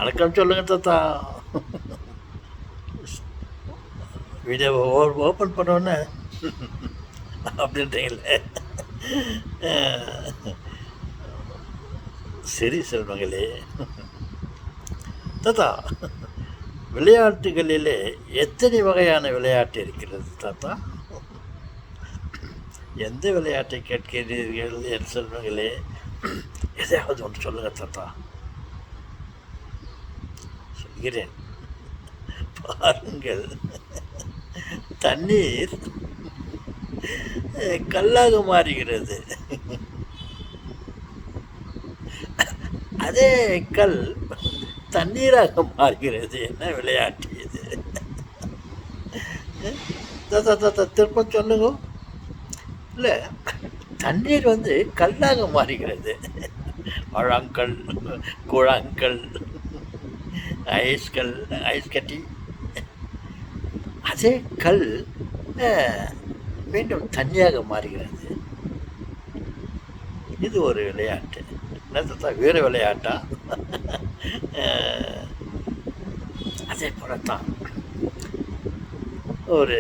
வணக்கம் சொல்லுங்க தாத்தா. வீடியோ ஓப்பன் பண்ணோன்னே அப்படின்றீங்களே. சரி செல்வங்களே. தாத்தா, விளையாட்டுகளிலே எத்தனை வகையான விளையாட்டு இருக்கிறது தாத்தா? எந்த விளையாட்டை கேட்கிறீர்கள் என் செல்வங்களே? எதையாவது ஒன்று சொல்லுங்க தாத்தா. சொல்கிறேன், பாருங்கள். தண்ணீர் கல்லாக மாறுகிறது. அதே கல் தண்ணீராக மாறுகிறது. என்ன விளையாட்டு இது? திருப்ப சொல்லுங்க. இல்லை, தண்ணீர் கல்லாக மாறுகிறது. பழங்கல், குழாங்கல், ஐஸ்கல், ஐஸ் கட்டி. அதே கல் மீண்டும் தண்ணியாக மாறுகிறது. இது ஒரு விளையாட்டு. என்ன வேறு விளையாட்டா? அதே போலத்தான் ஒரு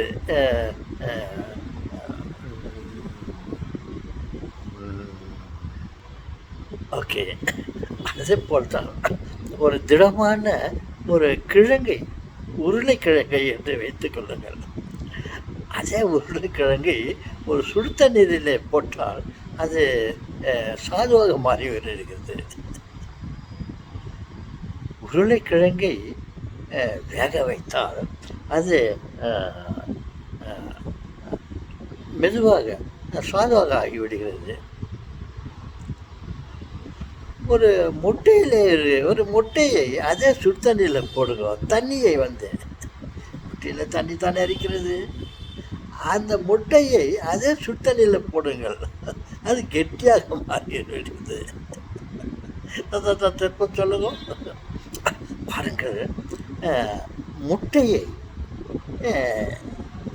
ஓகே, அதே போல்தான் ஒரு திடமான ஒரு கிழங்கை, உருளைக்கிழங்கை என்று வைத்துக் கொள்ளுங்கள். அதே உருளைக்கிழங்கை ஒரு சுடுத்த நீரிலே போட்டால் அது சாதுவாக மாறி வருகிறது. உருளைக்கிழங்கை வேக வைத்தால் அது மெதுவாக சாதுவாக ஆகிவிடுகிறது. ஒரு முட்டையை அதே சுடுதண்ணியில் போடுங்க. தண்ணியை முட்டையில் தண்ணி தானே இருக்கிறது. அந்த முட்டையை அதே சுடுதண்ணியில் போடுங்கள். அது கெட்டியாக மாறிவிடுகிறது. திருப்ப சொல்லுங்க. பாருங்கள், முட்டையை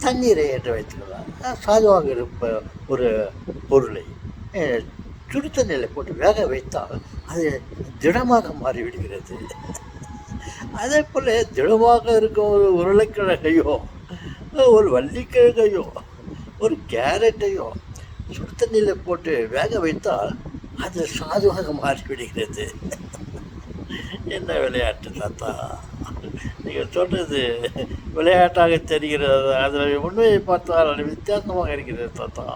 தண்ணீரை என்று வைத்துக்கலாம். சாதுவாக இருப்ப ஒரு பொருளை சுடுதண்ணியில் போட்டு வேக வைத்தால் அது திடமாக மாறிவிடுகிறது. அதே போல் திடமாக இருக்கும் ஒரு உருளைக்கிழங்கையோ, ஒரு வள்ளிக்கிழங்கையோ, ஒரு கேரட்டையோ சுடுதண்ணியில் போட்டு வேக வைத்தால் அது சாதுவாக மாறிவிடுகிறது. என்ன விளையாட்டு தாத்தா? நீங்கள் சொல்கிறது விளையாட்டாக தெரிகிறது. அதில் உண்மையை பார்த்தால் வித்தியாசமாக இருக்கிறது தாத்தா.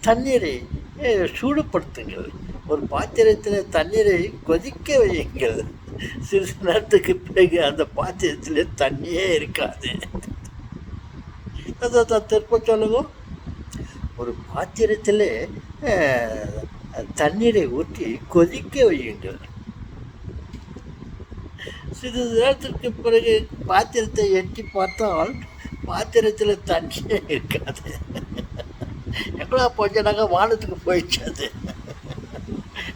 தண்ணீரை சூடுபடுத்துங்கள். ஒரு பாத்திரத்தில் தண்ணீரை கொதிக்க வையுங்கள். சிறிது நேரத்துக்கு பிறகு அந்த பாத்திரத்தில் தண்ணியே இருக்காது. திருப்ப சொல்லுங்க. ஒரு பாத்திரத்தில் தண்ணீரை ஊற்றி கொதிக்க வையுங்கள். சிறிது நேரத்திற்கு பிறகு பாத்திரத்தை எட்டி பார்த்தால் பாத்திரத்தில் தண்ணியே இருக்காது. எங்களா போச்சுனாங்க, வானத்துக்கு போயிடுச்சு அது.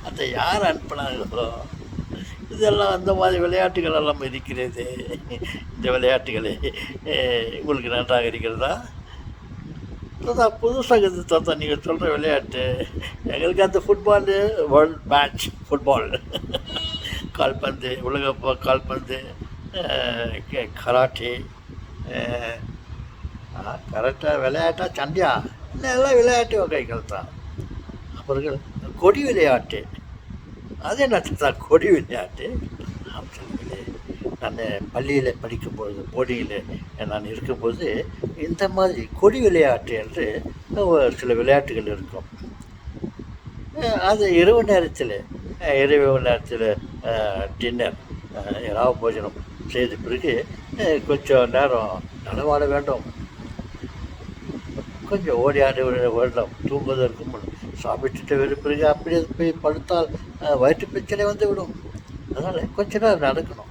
அதை யார் அனுப்பினாங்களோ? இதெல்லாம் அந்த மாதிரி விளையாட்டுகள் எல்லாம் இருக்கிறது. இந்த விளையாட்டுகளை உங்களுக்கு நன்றாக இருக்கிறதா தாத்தா? புதுசாக தாத்தா நீங்கள் சொல்கிற விளையாட்டு. எங்களுக்கு அந்த ஃபுட்பாலு, வேர்ல்ட் மேட்ச் ஃபுட்பால், கால்பந்து, உலக கால்பந்து, கராட்டே, கரெக்டாக விளையாட்டா சண்டையா எல்லாம் விளையாட்டு வகைகள் தான். அப்புறம் கொடி விளையாட்டு. அது என்ன தாத்தா கொடி விளையாட்டு? நான் பள்ளியில் படிக்கும்பொழுது, போர்டிங்கில் நான் இருக்கும்போது இந்த மாதிரி கொடி விளையாட்டு என்று சில விளையாட்டுகள் இருக்கும். அது இரவு நேரத்தில் டின்னர், இரவு போஜனம் செய்த பிறகு கொஞ்சம் நேரம் நடமாட வேண்டும், கொஞ்சம் ஓடி ஆடி வரலாம். தூங்குவதற்கு முன் சாப்பிட்டுட்டு வரும் பிறகு அப்படியே போய் படுத்தால் வயிற்று பிரச்சனை விடும். அதனால் கொஞ்ச நேரம் நடக்கணும்.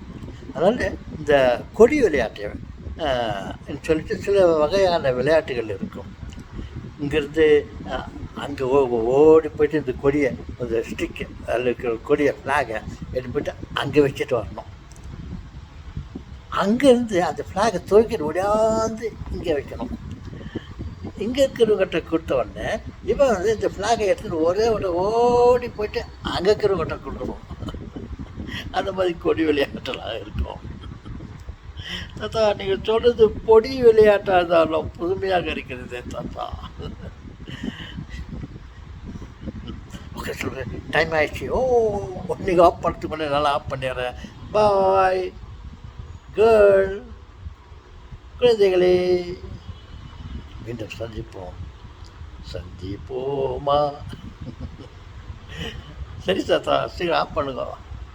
அதனால் இந்த கொடி விளையாட்டு சொல்லிட்டு சில வகையான விளையாட்டுகள் இருக்கும். இங்கேருந்து அங்கே ஓடி போய்ட்டு இந்த கொடியை, அந்த ஸ்டிக்கு, அதில் இருக்கிற கொடியை, ஃப்ளாகை எடுத்து போய்ட்டு அங்கே வச்சுட்டு வரணும். அங்கேருந்து அந்த ஃப்ளாகை துவைக்கிட்டு ஓடியாந்து இங்கே வைக்கணும். இங்கே இருக்கிறவங்கிட்ட கொடுத்த உடனே இவன் வந்து இந்த ஃப்ளாகை எடுத்துகிட்டு ஒரே ஓடி போயிட்டு அங்கே இருக்கிறவங்கிட்ட கொடுக்கணும். அந்த மாதிரி கொடி விளையாட்டெல்லாம் இருக்கும். தாத்தா நீங்கள் சொல்கிறது பொடி விளையாட்டாக இருந்தாலும் புதுமையாக இருக்கிறது தாத்தா. ஓகே சொல்கிறேன், டைம் ஆயிடுச்சு. ஓ, நீங்கள் ஆஃப் பண்ணுறதுக்கு முன்னாடி நல்லா ஆஃப் பண்ணிடுறேன். பாய் கேர்ள். குழந்தைகளே, மீண்டும் சந்திப்போமா? சரி தாத்தா, சீக்கிரம் ஆஃப் பண்ணுங்க.